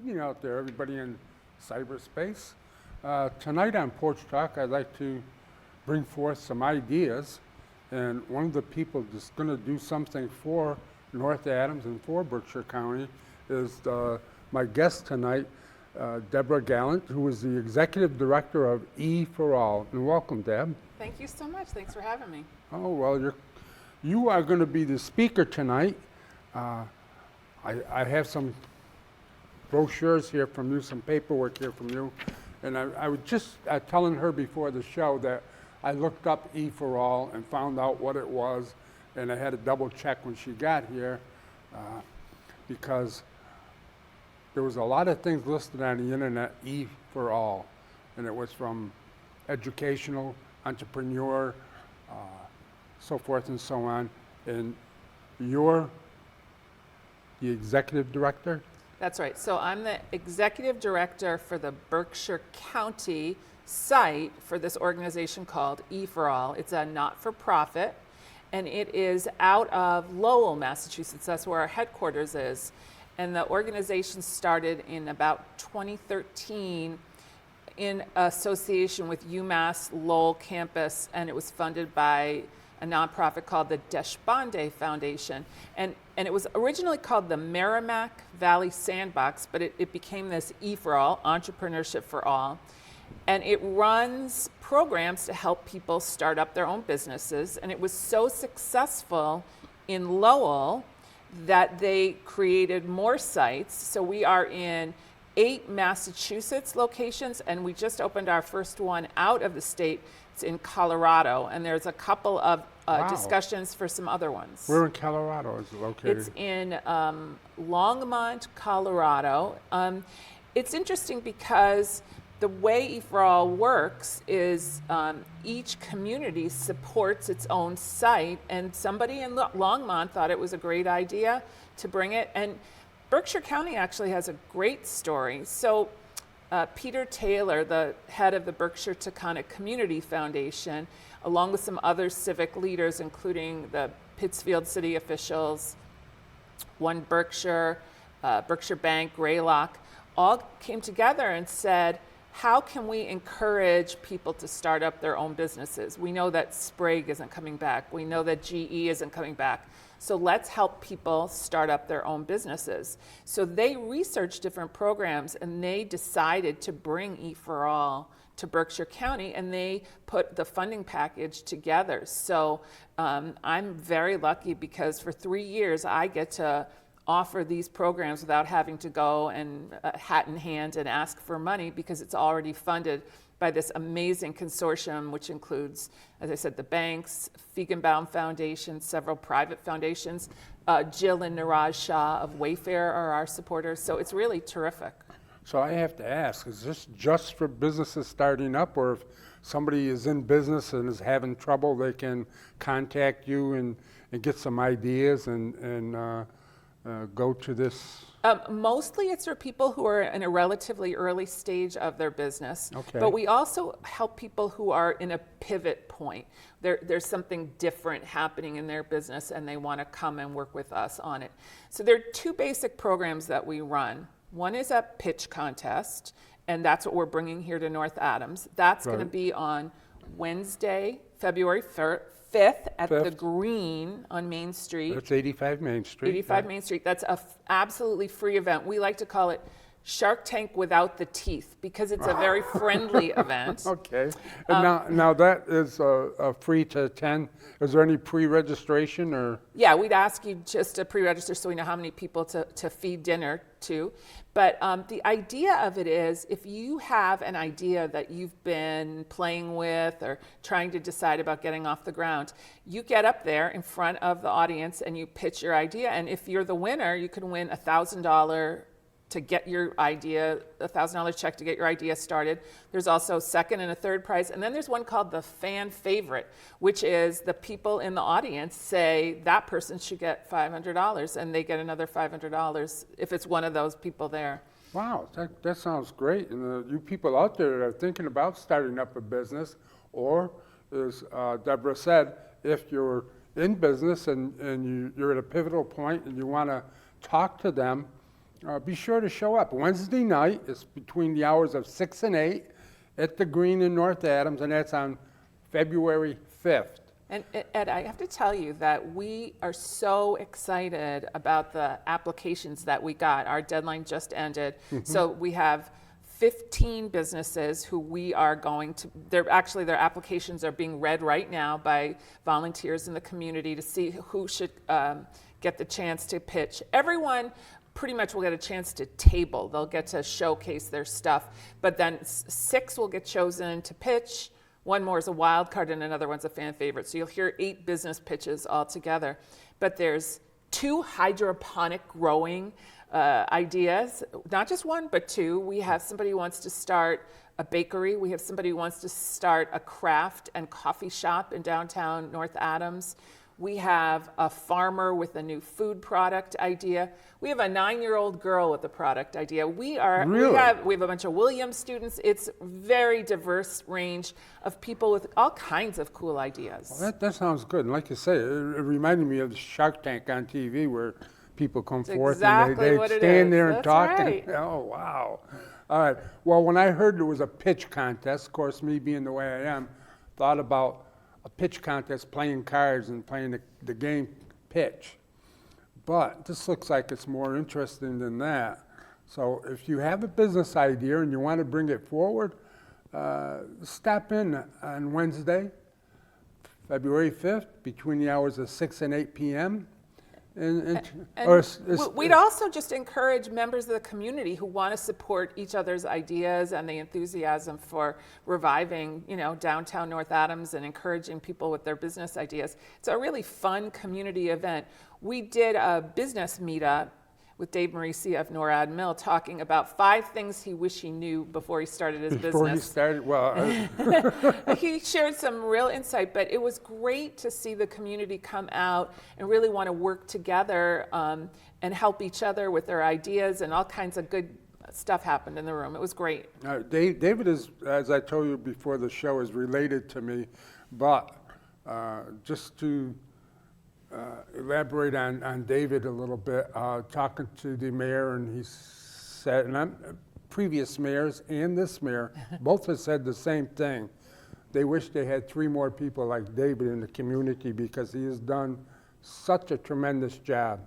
evening out there, everybody in cyberspace. Tonight on Porch Talk, I'd like to bring forth some ideas. And one of the people that's going to do something for North Adams and for Berkshire County is my guest tonight, Deborah Gallant, who is the Executive Director of E for All. And welcome, Deb. Thank you so much. Thanks for having me. Oh, well, you are going to be the speaker tonight. I have some brochures here from you, some paperwork here from you. And I was just telling her before the show that I looked up E for All and found out what it was. And I had to double check when she got here because there was a lot of things listed on the internet, E for All. And it was from educational, entrepreneur, so forth and so on. And you're the executive director? That's right. So I'm the executive director for the Berkshire County site for this organization called E for All. It's a not-for-profit, and it is out of Lowell, Massachusetts. That's where our headquarters is. And the organization started in about 2013 in association with UMass Lowell campus, and it was funded by a nonprofit called the Deshpande Foundation. And it was originally called the Merrimack Valley Sandbox, but it became this E for All, Entrepreneurship for All. And it runs programs to help people start up their own businesses. And it was so successful in Lowell that they created more sites. So we are in 8 Massachusetts locations, and we just opened our first one out of the state. It's in Colorado, and there's a couple of discussions for some other ones. Where in Colorado is it located? It's in Longmont, Colorado. It's interesting because the way E4All works is each community supports its own site, and somebody in Longmont thought it was a great idea to bring it. And Berkshire County actually has a great story. So Peter Taylor, the head of the Berkshire Taconic Community Foundation, along with some other civic leaders, including the Pittsfield city officials, One Berkshire, Berkshire Bank, Greylock, all came together and said, how can we encourage people to start up their own businesses? We know that Sprague isn't coming back. We know that GE isn't coming back. So let's help people start up their own businesses. So they researched different programs, and they decided to bring E for All to Berkshire County, and they put the funding package together. So I'm very lucky because for 3 years I get to offer these programs without having to go and hat in hand and ask for money, because it's already funded by this amazing consortium, which includes, as I said, the banks, Feigenbaum Foundation, several private foundations. Jill and Niraj Shah of Wayfair are our supporters, so it's really terrific. So I have to ask, is this just for businesses starting up, or if somebody is in business and is having trouble, they can contact you and get some ideas and go to this? Mostly it's for people who are in a relatively early stage of their business. Okay. But we also help people who are in a pivot point. There's something different happening in their business, and they want to come and work with us on it. So there are 2 basic programs that we run. One is a pitch contest, and that's what we're bringing here to North Adams. That's going to be on Wednesday, February 5th at the Green on Main Street. That's 85 Main Street. 85 Main Street. That's an absolutely free event. We like to call it Shark Tank without the teeth, because it's a very friendly event. Okay. And now that is free to attend. Is there any pre-registration or? Yeah, we'd ask you just to pre-register so we know how many people to feed dinner to. But the idea of it is, if you have an idea that you've been playing with or trying to decide about getting off the ground, you get up there in front of the audience and you pitch your idea. And if you're the winner, you can win $1,000 to get your idea, $1,000 check to get your idea started. There's also second and a third prize. And then there's one called the fan favorite, which is the people in the audience say that person should get $500, and they get another $500 if it's one of those people there. Wow, that sounds great. And you people out there that are thinking about starting up a business, or as Deborah said, if you're in business and you're at a pivotal point and you want to talk to them be sure to show up. Wednesday night is between the hours of 6 and 8 at the Green in North Adams, and that's on February 5th. And Ed, I have to tell you that we are so excited about the applications that we got. Our deadline just ended. So we have 15 businesses who we are going to, their applications are being read right now by volunteers in the community to see who should get the chance to pitch. Everyone pretty much will get a chance to table. They'll get to showcase their stuff. But then 6 will get chosen to pitch. One more is a wild card and another one's a fan favorite. So you'll hear 8 business pitches altogether. But there's 2 hydroponic growing ideas, not just 1, but 2. We have somebody who wants to start a bakery. We have somebody who wants to start a craft and coffee shop in downtown North Adams. We have a farmer with a new food product idea. We have a 9-year-old girl with a product idea. We have a bunch of Williams students. It's very diverse range of people with all kinds of cool ideas. Well, that sounds good. And like you say, it reminded me of the Shark Tank on TV where people come forth and they stand there and talk. Right. And, oh, wow. All right. Well, when I heard there was a pitch contest, of course, me being the way I am, thought about a pitch contest, playing cards and playing the game pitch. But this looks like it's more interesting than that. So if you have a business idea and you want to bring it forward, stop in on Wednesday, February 5th, between the hours of 6 and 8 p.m. We'd also just encourage members of the community who want to support each other's ideas and the enthusiasm for reviving, downtown North Adams and encouraging people with their business ideas. It's a really fun community event. We did a business meetup with Dave Marisi of NORAD Mill talking about 5 things he wished he knew before he started his business. Before he started, well. He shared some real insight, but it was great to see the community come out and really want to work together and help each other with their ideas, and all kinds of good stuff happened in the room. It was great. David is, as I told you before the show, is related to me, but just to elaborate on David a little bit, talking to the mayor, and he said, and previous mayors and this mayor, both have said the same thing. They wish they had 3 more people like David in the community because he has done such a tremendous job.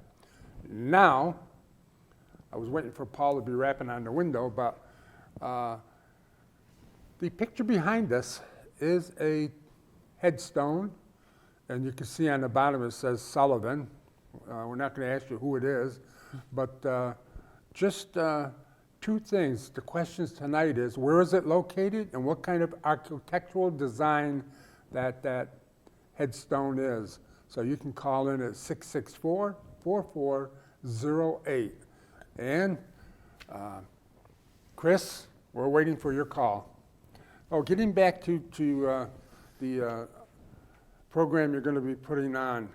Now, I was waiting for Paul to be rapping on the window, but the picture behind us is a headstone. And you can see on the bottom it says Sullivan. We're not going to ask you who it is, but just 2 things. The questions tonight is, where is it located and what kind of architectural design that headstone is. So you can call in at 664-4408. And Chris, we're waiting for your call. Oh, getting back to the program you're going to be putting on.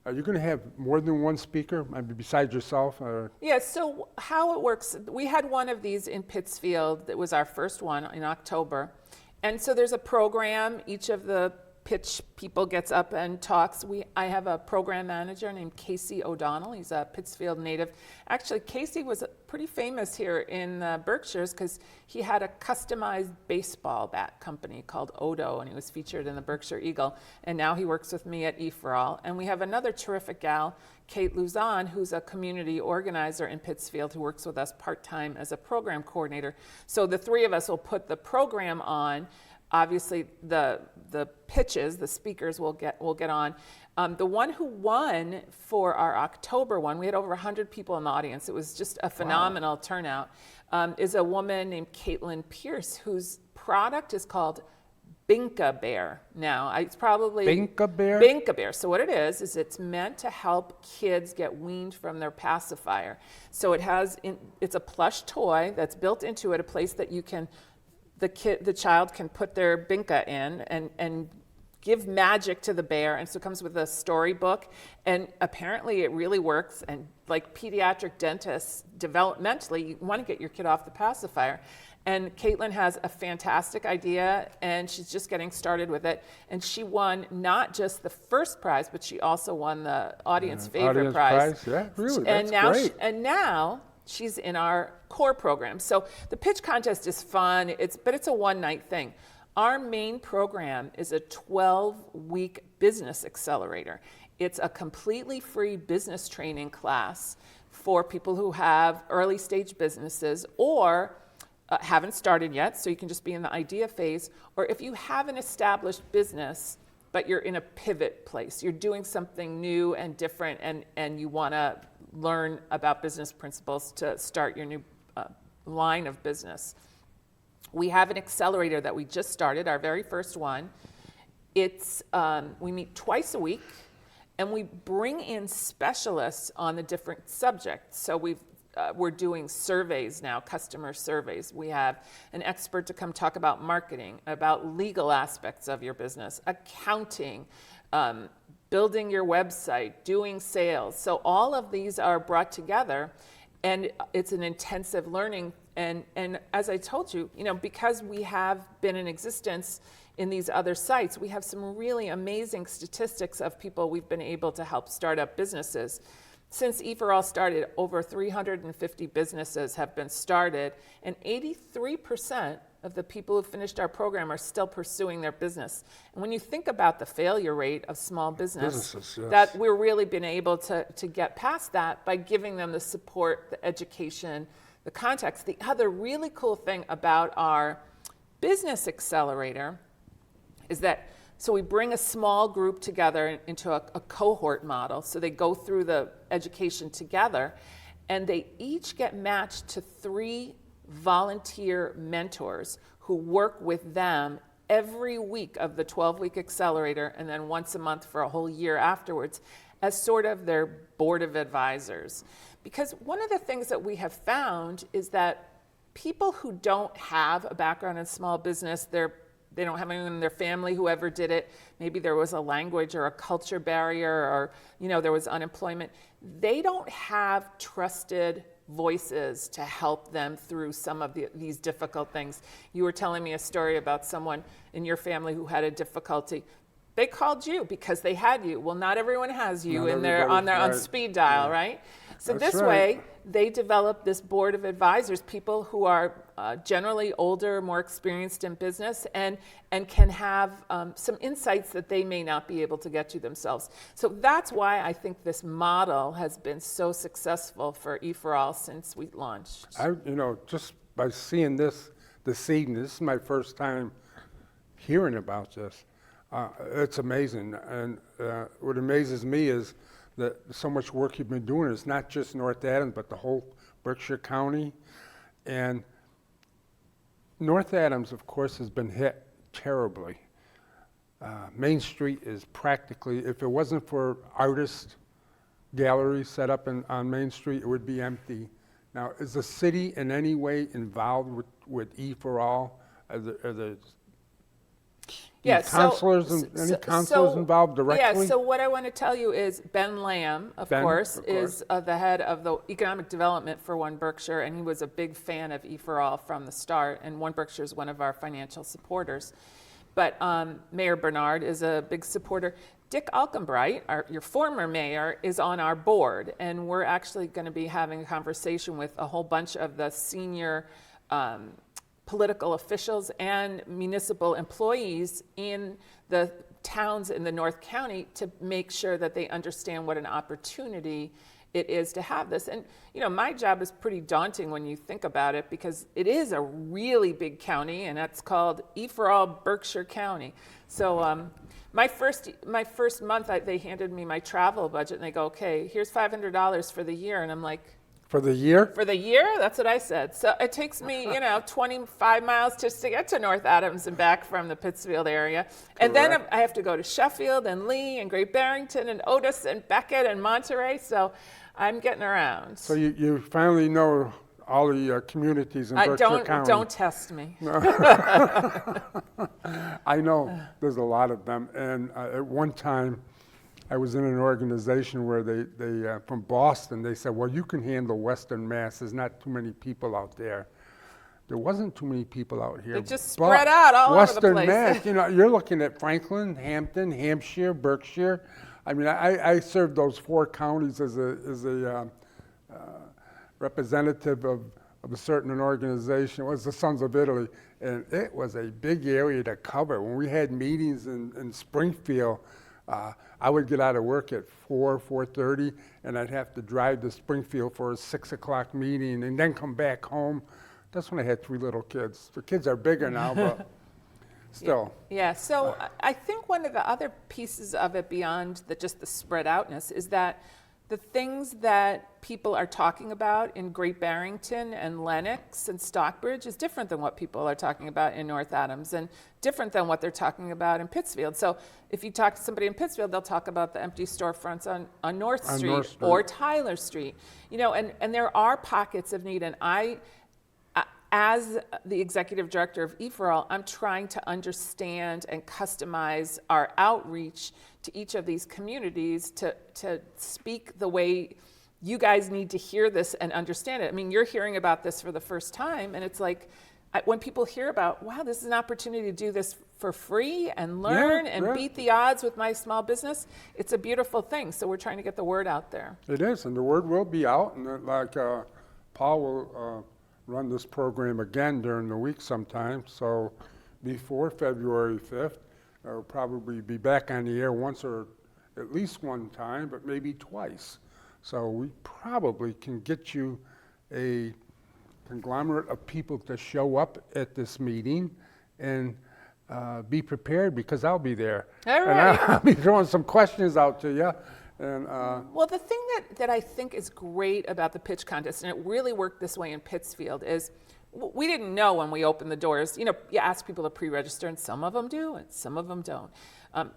Are you going to have more than 1 speaker, maybe besides yourself? Yeah, so how it works, we had one of these in Pittsfield. That was our first one in October. And so there's a program. Each of the pitch people gets up and talks. I have a program manager named Casey O'Donnell. He's a Pittsfield native. Actually, Casey was pretty famous here in the Berkshires because he had a customized baseball bat company called Odo, and he was featured in the Berkshire Eagle. And now he works with me at EFRAL. And we have another terrific gal, Kate Luzon, who's a community organizer in Pittsfield who works with us part-time as a program coordinator. So the 3 of us will put the program on. Obviously, the pitches, the speakers will get on. The one who won for our October one, we had over 100 people in the audience. It was just a phenomenal turnout. Is a woman named Caitlin Pierce, whose product is called Binka Bear. Now, it's probably Binka Bear. Binka Bear. So what it is it's meant to help kids get weaned from their pacifier. So it's a plush toy that's built into it, a place that you can. The child can put their binka in and give magic to the bear, and so it comes with a storybook, and apparently it really works. And like pediatric dentists, developmentally, you want to get your kid off the pacifier. And Caitlin has a fantastic idea, and she's just getting started with it. And she won not just the first prize, but she also won the audience favorite prize. Yeah, really, And that's great. And now She's in our core program. So the pitch contest is fun, but it's a one-night thing. Our main program is a 12-week business accelerator. It's a completely free business training class for people who have early stage businesses or haven't started yet, so you can just be in the idea phase, or if you have an established business, but you're in a pivot place, you're doing something new and different, and you want to learn about business principles to start your new line of business. We have an accelerator that we just started, our very first one. We meet twice a week, and we bring in specialists on the different subjects. So we're doing surveys now, customer surveys. We have an expert to come talk about marketing, about legal aspects of your business, accounting, building your website, doing sales. So all of these are brought together, and it's an intensive learning. And as I told you, because we have been in existence in these other sites, we have some really amazing statistics of people we've been able to help start up businesses. Since E4All started, over 350 businesses have been started, and 83% of the people who finished our program are still pursuing their business. And when you think about the failure rate of small businesses, yes. that we're really been able to get past that by giving them the support, the education, the context. The other really cool thing about our business accelerator is that, so we bring a small group together into a cohort model. So they go through the education together, and they each get matched to 3 volunteer mentors who work with them every week of the 12-week accelerator, and then once a month for a whole year afterwards, as sort of their board of advisors. Because one of the things that we have found is that people who don't have a background in small business, they don't have anyone in their family who ever did it, maybe there was a language or a culture barrier, or there was unemployment, they don't have trusted voices to help them through some of these difficult things. You were telling me a story about someone in your family who had a difficulty. They called you because they had you. Well, not everyone has you on speed dial, right? So That's this right. way, they develop this board of advisors, people who are generally older, more experienced in business, and can have some insights that they may not be able to get to themselves. So that's why I think this model has been so successful for E4All since we launched. Just by seeing this evening, this is my first time hearing about this. It's amazing, and what amazes me is that so much work you've been doing. It's not just North Adams, but the whole Berkshire County. And North Adams, of course, has been hit terribly. Main Street is practically, if it wasn't for artist galleries set up on Main Street, it would be empty. Now, is the city in any way involved with E4All? Are the counselors involved directly? Yeah, so what I want to tell you is Ben Lamb, of course, is the head of the economic development for One Berkshire, and he was a big fan of E4All from the start, and One Berkshire is one of our financial supporters. But Mayor Bernard is a big supporter. Dick Alkenbright, your former mayor, is on our board, and we're actually going to be having a conversation with a whole bunch of the senior political officials and municipal employees in the towns in the North County to make sure that they understand what an opportunity it is to have this. And my job is pretty daunting when you think about it, because it is a really big county, and that's called E4All Berkshire County. So my first month, they handed me my travel budget, and they go, okay, here's $500 for the year, and I'm like, for the year? For the year? That's what I said. So it takes me, 25 miles just to get to North Adams and back from the Pittsfield area. Correct. And then I have to go to Sheffield and Lee and Great Barrington and Otis and Beckett and Monterey. So I'm getting around. So you finally know all the communities in Berkshire County. Don't test me. I know there's a lot of them. And at one time, I was in an organization where they from Boston, they said, well, you can handle Western Mass. There's not too many people out there. There wasn't too many people out here. They just spread out all over the place. Western Mass, you're looking at Franklin, Hampton, Hampshire, Berkshire. I mean, I served those 4 counties as a representative of a certain organization. It was the Sons of Italy, and it was a big area to cover. When we had meetings in Springfield, I would get out of work at 4:30, and I'd have to drive to Springfield for a 6 o'clock meeting and then come back home. That's when I had 3 little kids. The kids are bigger now, but still. Yeah, so I think one of the other pieces of it beyond just the spread outness is that the things that people are talking about in Great Barrington and Lenox and Stockbridge is different than what people are talking about in North Adams and different than what they're talking about in Pittsfield. So if you talk to somebody in Pittsfield, they'll talk about the empty storefronts on North Street or Tyler Street. You know, and there are pockets of need, and I as the executive director of E4All, I'm trying to understand and customize our outreach to each of these communities to speak the way you guys need to hear this and understand it. I mean, you're hearing about this for the first time, and it's like, when people hear about, wow, this is an opportunity to do this for free and learn and beat the odds with my small business, it's a beautiful thing. So we're trying to get the word out there. It is, and the word will be out, and like Paul will run this program again during the week sometime, so before February 5th, I'll probably be back on the air once or at least one time, but maybe twice. So we probably can get you a conglomerate of people to show up at this meeting and be prepared, because I'll be there. All right. And I'll be throwing some questions out to you. And, well, the thing that I think is great about the pitch contest, and it really worked this way in Pittsfield, is we didn't know when we opened the doors. You know, you ask people to pre-register, and some of them do, and some of them don't.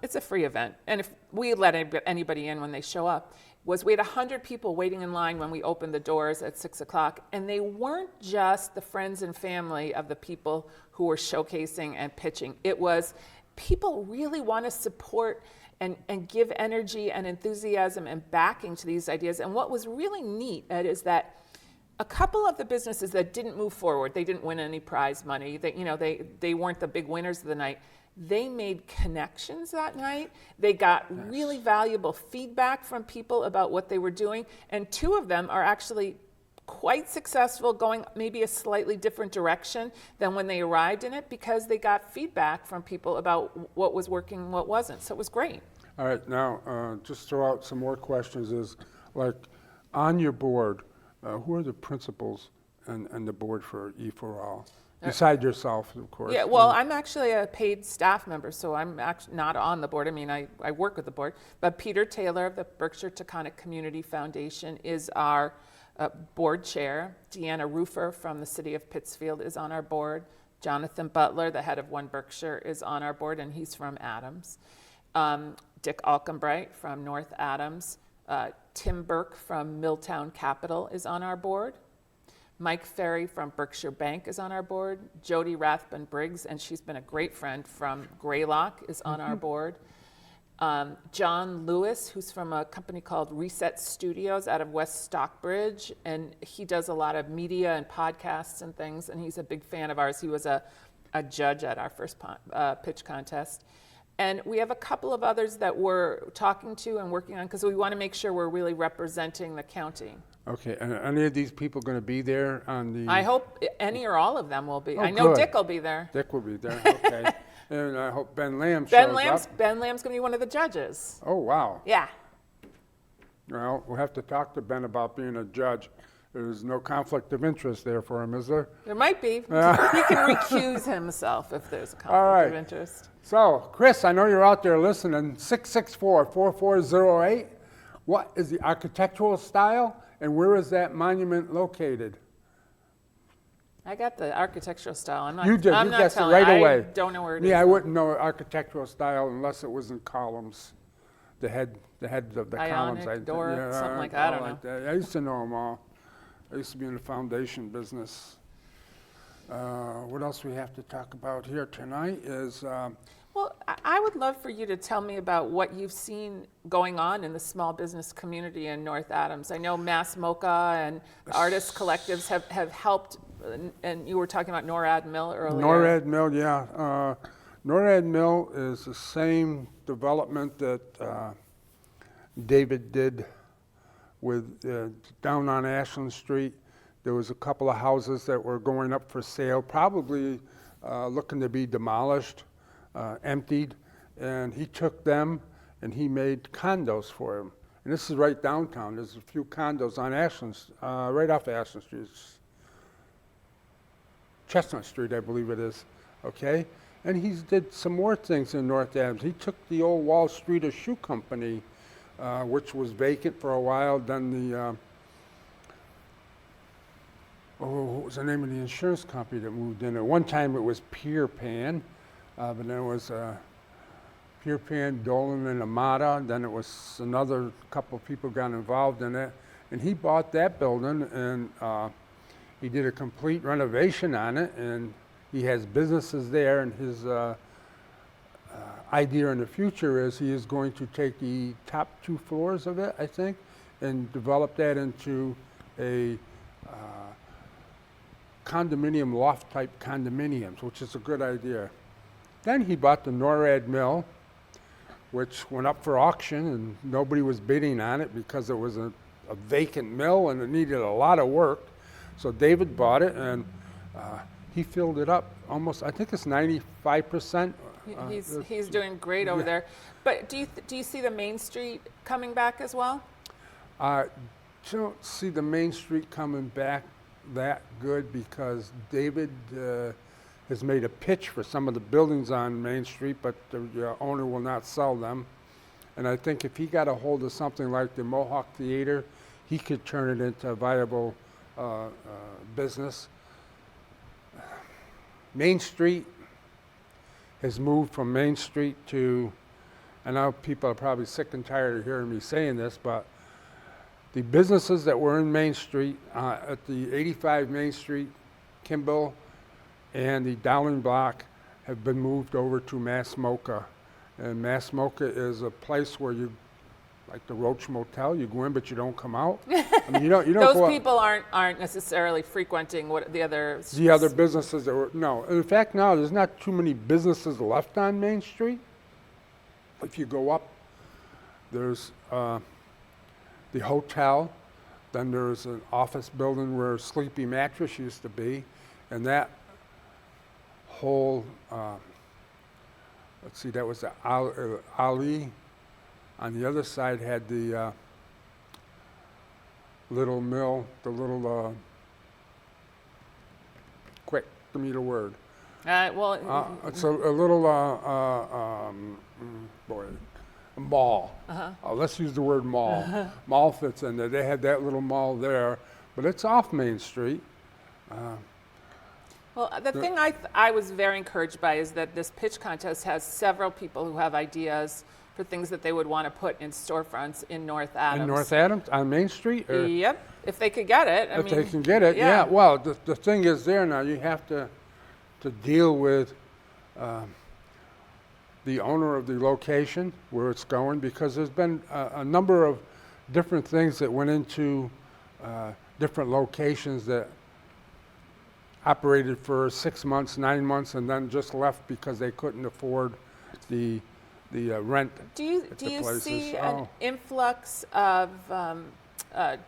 It's a free event, and if we let anybody in when they show up, we had 100 people waiting in line when we opened the doors at 6 o'clock, and they weren't just the friends and family of the people who were showcasing and pitching. It was people really want to support and give energy and enthusiasm and backing to these ideas. And what was really neat, Ed, is that a couple of the businesses that didn't move forward, they didn't win any prize money, they weren't the big winners of the night, they made connections that night. They got really valuable feedback from people about what they were doing, and 2 of them are actually quite successful, going maybe a slightly different direction than when they arrived in it, because they got feedback from people about what was working and what wasn't. So it was great. all right, now just throw out some more questions. Is like on your board, who are the principals and the board for E4All? Beside yourself, of course. Yeah, well, I'm actually a paid staff member, so I'm actually not on the board. I mean, I work with the board. But Peter Taylor of the Berkshire Taconic Community Foundation is our board chair. Deanna Roofer from the city of Pittsfield is on our board. Jonathan Butler, the head of One Berkshire, is on our board, and he's from Adams. Dick Alkenbright from North Adams. Tim Burke from Milltown Capital is on our board. Mike Ferry from Berkshire Bank is on our board. Jody Rathbun Briggs, and she's been a great friend, from Greylock, is on our board. John Lewis, who's from a company called Reset Studios out of West Stockbridge, and he does a lot of media and podcasts and things, and he's a big fan of ours. He was a judge at our first pitch contest. And we have a couple of others that we're talking to and working on, because we want to make sure we're really representing the county. Okay, and are any of these people going to be there on the... I hope any or all of them will be. Oh, I know good. Dick will be there. Dick will be there, okay. And I hope Ben Lamb shows up. Ben Lamb's going to be one of the judges. Oh, wow. Yeah. Well, we'll have to talk to Ben about being a judge. There's no conflict of interest there for him, is there? There might be. He can recuse himself if there's a conflict of interest. So, Chris, I know you're out there listening. 664-4408. What is the architectural style, and where is that monument located? I got the architectural style. I'm not. You did. I'm you not guessed it telling. right away. I don't know where it is. Yeah, I wouldn't know architectural style unless it was in columns. The heads of the columns. Ionic, Doric, something like that. I don't know. That. I used to know them all. I used to be in the foundation business. What else we have to talk about here tonight is... Well, I would love for you to tell me about what you've seen going on in the small business community in North Adams. I know Mass Mocha and artist collectives have helped, and you were talking about NORAD Mill earlier. NORAD Mill, yeah. NORAD Mill is the same development that David did with down on Ashland Street. There was a couple of houses that were going up for sale, probably looking to be demolished, emptied, and he took them and he made condos for them. And this is right downtown. There's a few condos on Ashland, right off Ashland Street. Chestnut Street, I believe it is, okay? And he did some more things in North Adams. He took the old Wall Street Shoe Company, which was vacant for a while, then the, what was the name of the insurance company that moved in? At one time it was Pier Pan, but then it was Pier Pan, Dolan, and Amada. Then it was another couple of people got involved in it. And he bought that building, and he did a complete renovation on it, and he has businesses there, and his idea in the future is he is going to take the top 2 floors of it, I think, and develop that into a condominium, loft-type condominiums, which is a good idea. Then he bought the NORAD mill, which went up for auction, and nobody was bidding on it because it was a vacant mill and it needed a lot of work. So David bought it, and he filled it up almost, I think it's 95%. He's doing great over there. But do you see the Main Street coming back as well? I don't see the Main Street coming back that good because David has made a pitch for some of the buildings on Main Street, but the owner will not sell them. And I think if he got a hold of something like the Mohawk Theater, he could turn it into a viable business. Main Street has moved from Main Street to, I know people are probably sick and tired of hearing me saying this, but the businesses that were in Main Street, at the 85 Main Street, Kimball, and the Dowling Block have been moved over to Mass-Mocha. And Mass-Mocha is a place where you, like the Roach Motel, you go in but you don't come out. I mean, you don't Those go people aren't necessarily frequenting what the other businesses that were, no. In fact, now there's not too many businesses left on Main Street. If you go up, there's the hotel, then there's an office building where Sleepy Mattress used to be, and that whole, let's see, that was the Ali. On the other side had the little mill, the little, quick, give me the word. It's a little, boy, mall. Let's use the word mall. Mall fits in there. They had that little mall there, but it's off Main Street. Well, the thing I was very encouraged by is that this pitch contest has several people who have ideas for things that they would want to put in storefronts in North Adams. In North Adams, on Main Street? Or yep, if they could get it. If they can get it, yeah. Well, the thing is there now, you have to deal with the owner of the location, where it's going, because there's been a number of different things that went into different locations that operated for 6 months, 9 months, and then just left because they couldn't afford the rent. Do you see an influx of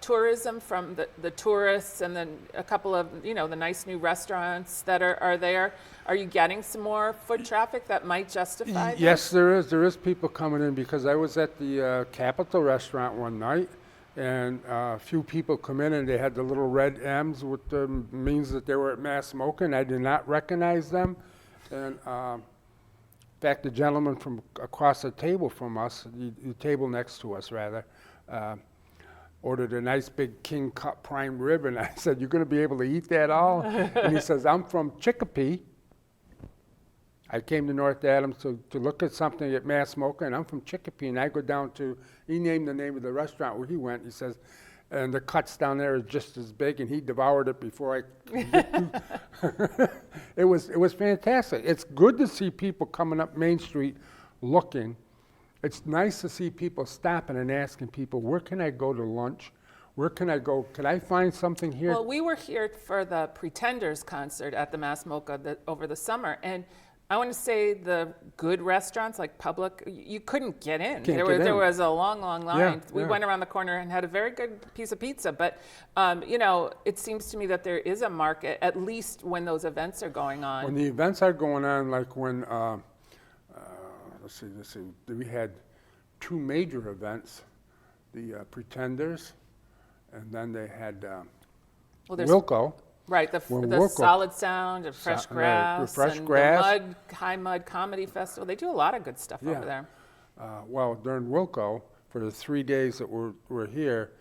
tourism from the tourists, and then a couple of the nice new restaurants that are there? Are you getting some more foot traffic that might justify that? Yes, there is. There is people coming in, because I was at the Capitol restaurant one night, and a few people come in and they had the little red M's, which means that they were at Mass-Mocha, and I did not recognize them. And in fact, the gentleman from across the table from us, the table next to us rather, ordered a nice big king cut prime rib, and I said, "You're going to be able to eat that all?" And he says, "I'm from Chicopee. I came to North Adams to look at something at Mass-Mocha, and I'm from Chicopee, and I go down to," he named the name of the restaurant where he went. He says, "And the cuts down there is just as big," and he devoured it before I could get to. It was fantastic. It's good to see people coming up Main Street looking. It's nice to see people stopping and asking people, "Where can I go to lunch? Where can I go? Can I find something here?" Well, we were here for the Pretenders concert at the Mass-Mocha over the summer, and I want to say the good restaurants, like public, you couldn't get in. Can't There get there in. was a long, long line. We yeah. went around the corner and had a very good piece of pizza. But, it seems to me that there is a market, at least when those events are going on. When the events are going on, like when, let's see, we had 2 major events, the Pretenders, and then they had Well, there's Wilco. right the When the Wilco- Solid Sound and Fresh Right, Grass, Fresh and Grass. the High Mud Comedy Festival. They do a lot of good stuff Yeah. over there. Well, during Wilco, for the 3 days that we're here,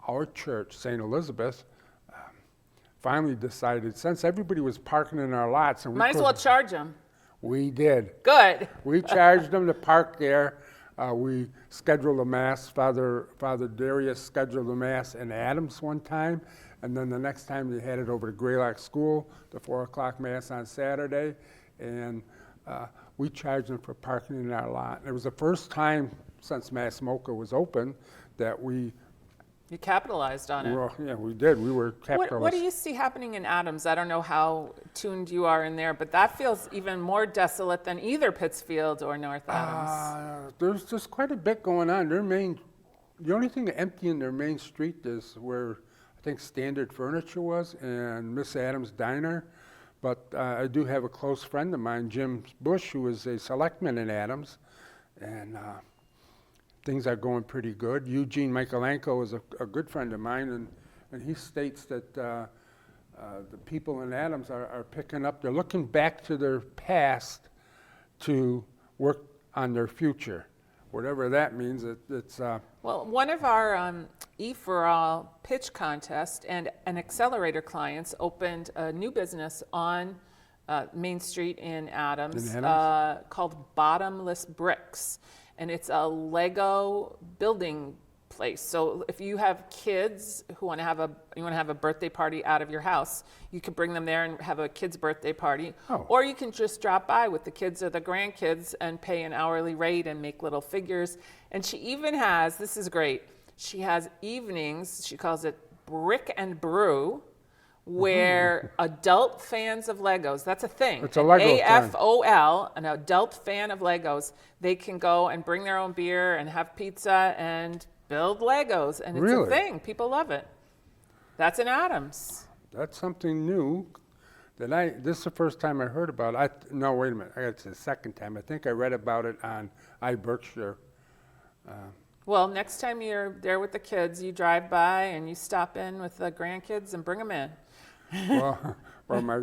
our church, St. Elizabeth, finally decided, since everybody was parking in our lots, and we Might as well couldn't- charge them. we did. Good. We charged them to park there. We scheduled a mass. Father Darius scheduled a mass in Adams one time, and then the next time they had it over to Greylock School, the 4 o'clock mass on Saturday, and we charged them for parking in our lot. It was the first time since Mass Mocha was open that we You capitalized on it. we did. We were What capitalists. do you see happening in Adams? I don't know how tuned you are in there, but that feels even more desolate than either Pittsfield or North Adams. There's just quite a bit going on. The only thing empty in their main street is where I think Standard Furniture was and Miss Adams Diner. But I do have a close friend of mine, Jim Bush, who is a selectman in Adams, and things are going pretty good. Eugene Michaelenko is a good friend of mine, and he states that the people in Adams are picking up. They're looking back to their past to work on their future, whatever that means. It's Well, one of our E4All pitch contest and an accelerator clients opened a new business on Main Street in Adams, In Adams? Called Bottomless Bricks. And it's a Lego building place. So if you have kids who want to have a birthday party out of your house, you could bring them there and have a kid's birthday party. Oh. Or you can just drop by with the kids or the grandkids and pay an hourly rate and make little figures. And she even has, this is great, she has evenings, she calls it Brick and Brew, where adult fans of Legos, that's a thing. It's a Lego thing. AFOL, an adult fan of Legos, they can go and bring their own beer and have pizza and build Legos. And it's Really? a thing. People love it. That's in Adams. That's something new that this is the first time I heard about it. No, wait a minute. It's the second time. I think I read about it on iBerkshire. Well, next time you're there with the kids, you drive by and you stop in with the grandkids and bring them in. Well, my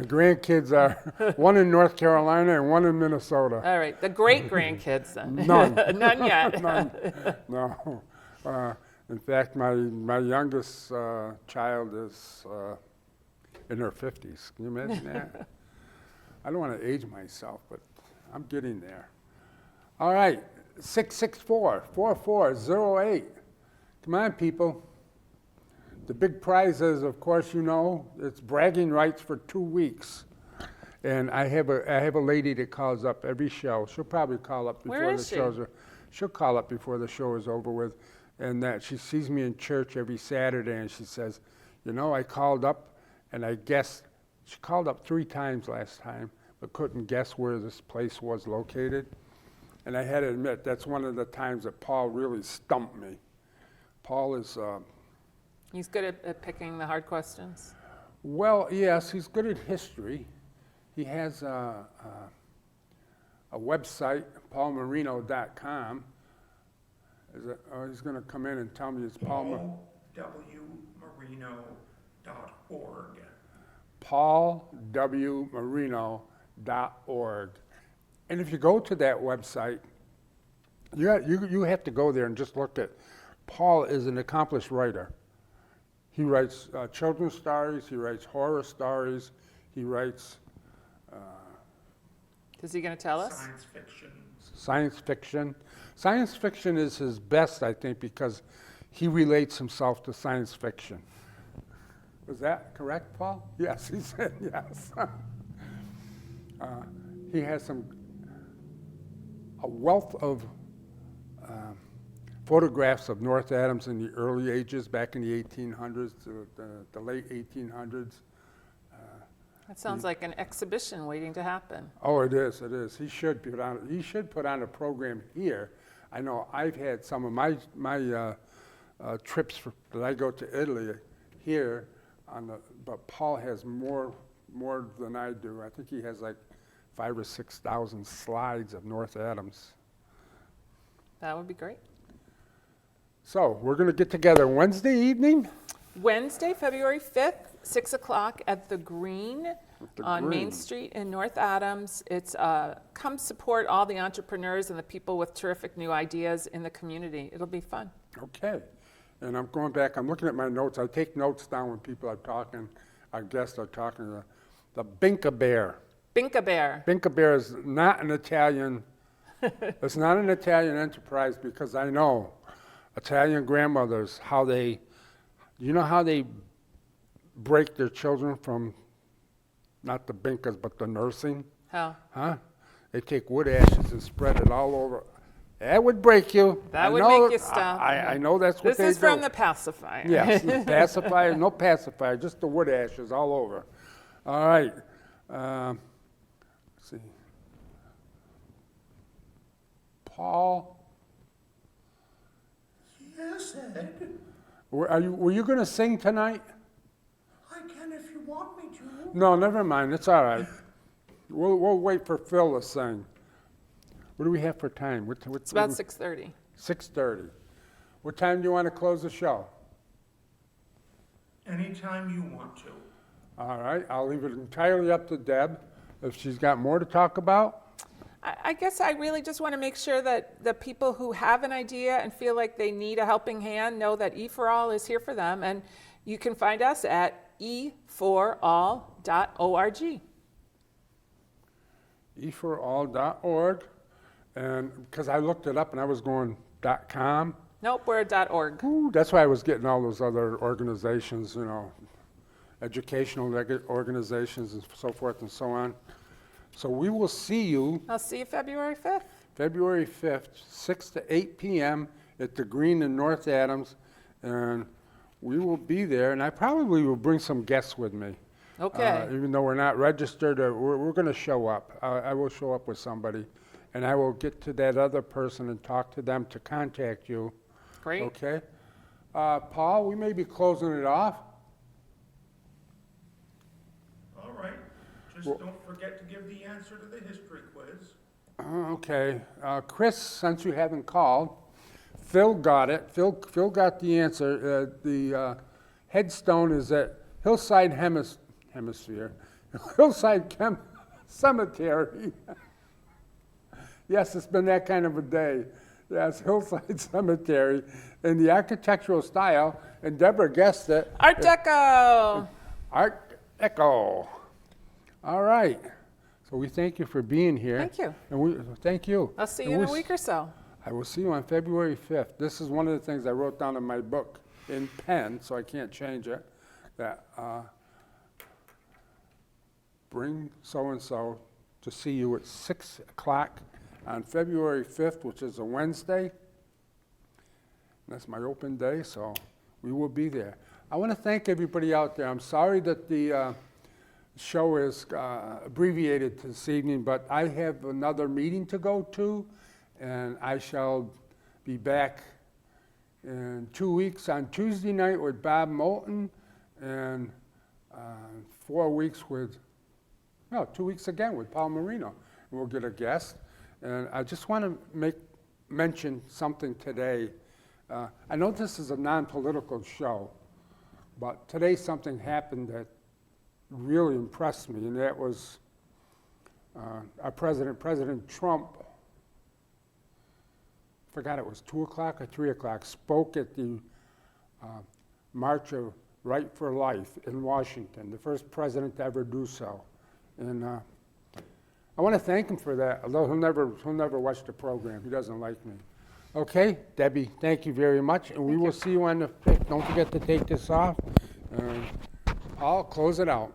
grandkids are one in North Carolina and one in Minnesota. All right, the great grandkids then. None. None yet. None. No. In fact, my youngest child is in her 50s. Can you imagine that? I don't want to age myself, but I'm getting there. All right, 664-4408. Come on, people. The big prize is, of course, it's bragging rights for 2 weeks. And I have a lady that calls up every show. She'll probably call up Where before is the she? shows are. She'll call up before the show is over with, and that she sees me in church every Saturday, and she says, I called up, and I guessed. She called up 3 times last time, but couldn't guess where this place was located. And I had to admit, that's one of the times that Paul really stumped me. Paul is. He's good at picking the hard questions. Well, yes, he's good at history. He has a website, paulmarino.com. He's going to come in and tell me it's paulwmarino.org. paulwmarino.org. And if you go to that website, you have to go there and just look at. Paul is an accomplished writer. He writes children's stories. He writes horror stories. He writes Is he going to tell us? Science fiction. science fiction. Science fiction is his best, I think, because he relates himself to science fiction. Was that correct, Paul? Yes, he said yes. He has a wealth of photographs of North Adams in the early ages, back in the 1800s to the late 1800s. That sounds like an exhibition waiting to happen. Oh, it is, it is. He should put on a program here. I know I've had some of my trips that I go to Italy here but Paul has more than I do. I think he has like 5,000 or 6,000 slides of North Adams. That would be great. So we're going to get together Wednesday evening. Wednesday, February 5th, 6 o'clock at the Green on Main Green. Street in North Adams. It's come support all the entrepreneurs and the people with terrific new ideas in the community. It'll be fun. Okay. And I'm going back, I'm looking at my notes. I take notes down when people are talking, our guests are talking. The Binka-Bear. Binka-Bear. Binka-Bear is not an Italian, it's not an Italian enterprise because I know Italian grandmothers, you know how they break their children from, not the Binkas, but the nursing? How? Huh? They take wood ashes and spread it all over. That would break you. That I would know, make you stop. I know that's what This they do. is from the pacifier. Yes, pacifier, no pacifier, just the wood ashes all over. All right. Let's see. Paul, Yes, Ed. were you going to sing tonight? I can if you want me to. No, never mind. It's all right. We'll wait for Phil to sing. What do we have for time? It's about 6:30. 6:30. What time do you want to close the show? Anytime you want to. All right. I'll leave it entirely up to Deb if she's got more to talk about. I guess I really just want to make sure that the people who have an idea and feel like they need a helping hand know that E4All is here for them. And you can find us at e4all.org. e4all.org. And because I looked it up and I was going .com. Nope, we're at .org. Ooh, that's why I was getting all those other organizations, educational organizations and so forth and so on. So we will see you I'll see you February 5th. February 5th, 6 to 8 p.m. at the Green in North Adams. And we will be there. And I probably will bring some guests with me. Okay. Even though we're not registered, we're going to show up. I will show up with somebody. And I will get to that other person and talk to them to contact you. Great. Okay? Paul, we may be closing it off. All right. Just don't forget to give the answer to the history quiz. Okay. Chris, since you haven't called, Phil got it. Phil got the answer. The headstone is at Hillside Hemisphere. Hillside Cemetery. Yes, it's been that kind of a day. Yes, Hillside Cemetery. In the architectural style, and Deborah guessed it. Art Deco. Art Deco. All right. So we thank you for being here. Thank you. And thank you. I'll see you And in a week or so. I will see you on February 5th. This is one of the things I wrote down in my book in pen, so I can't change it. That bring so-and-so to see you at 6 o'clock on February 5th, which is a Wednesday. That's my open day, so we will be there. I want to thank everybody out there. I'm sorry that the show is abbreviated this evening, but I have another meeting to go to, and I shall be back in 2 weeks on Tuesday night with Bob Moulton, and 2 weeks again with Paul Marino. And we'll get a guest. And I just want to mention something today. I know this is a non-political show, but today something happened that really impressed me, and that was our President Trump, I forgot it was 2 o'clock or 3 o'clock, spoke at the March of Right for Life in Washington, the first president to ever do so. And I want to thank him for that, although he'll never watch the program. He doesn't like me. Okay, Debbie, thank you very much, and we will see you on the 5th. Don't forget to take this off. I'll close it out.